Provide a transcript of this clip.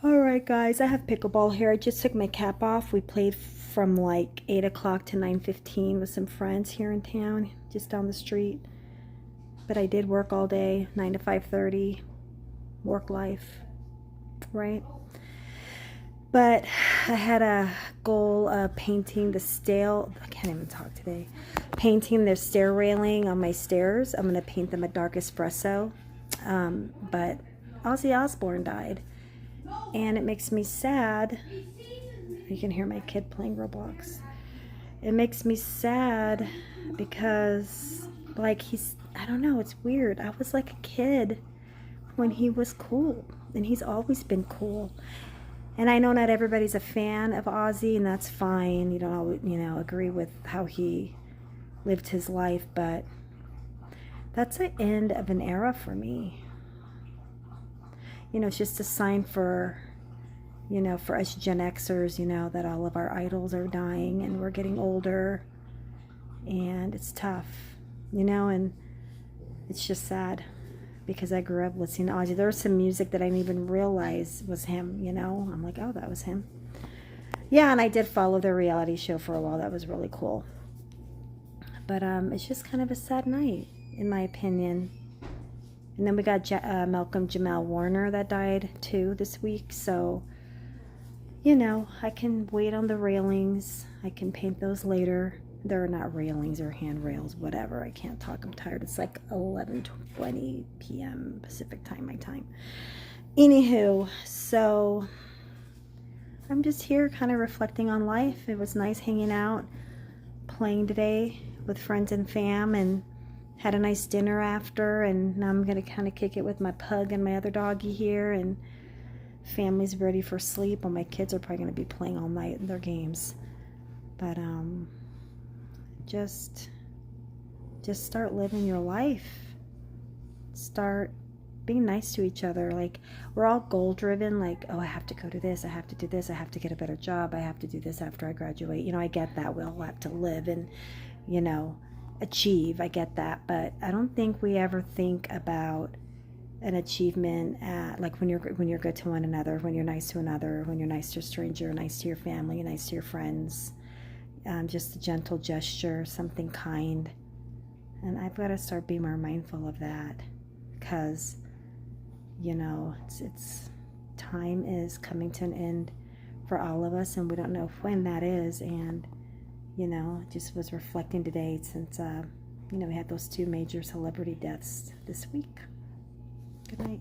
Alright guys, I have pickleball here. I just took my cap off. We played from like 8 o'clock to 9:15 with some friends here in town, just down the street. But I did work all day, 9 to 5:30, work life, right? But I had a goal of painting the stair, I can't even talk today, painting the stair railing on my stairs. I'm going to paint them a dark espresso. But Ozzy Osbourne died. And it makes me sad. You can hear my kid playing Roblox. It makes me sad because, like, I don't know, it's weird. I was like a kid when he was cool, and he's always been cool. And I know not everybody's a fan of Ozzy, and that's fine. You don't always, agree with how he lived his life, but that's the end of an era for me. It's just a sign for, for us Gen Xers, that all of our idols are dying and we're getting older, and it's tough, and it's just sad because I grew up listening to Ozzy. There was some music that I didn't even realize was him, I'm like, oh, that was him. Yeah, and I did follow their reality show for a while. That was really cool. But it's just kind of a sad night, in my opinion. And then we got Jamal Warner that died too this week. So, I can wait on the railings. I can paint those later. They're not railings or handrails, whatever. I can't talk. I'm tired. It's like 11:20 p.m. Pacific time, my time. Anywho, so I'm just here kind of reflecting on life. It was nice hanging out, playing today with friends and fam, and had a nice dinner after, and now I'm going to kind of kick it with my pug and my other doggy here, and family's ready for sleep, and my kids are probably going to be playing all night in their games. But just start living your life. Start being nice to each other. Like, we're all goal driven, like, oh, I have to go to this, I have to do this, I have to get a better job, I have to do this after I graduate. I get that. We all have to live and, achieve. I get that, but I don't think we ever think about an achievement at, like, when you're good to one another, when you're nice to another, when you're nice to a stranger, nice to your family, nice to your friends, just a gentle gesture, something kind. And I've got to start being more mindful of that, because it's time is coming to an end for all of us, and we don't know when that is. And just was reflecting today since, we had those two major celebrity deaths this week. Good night.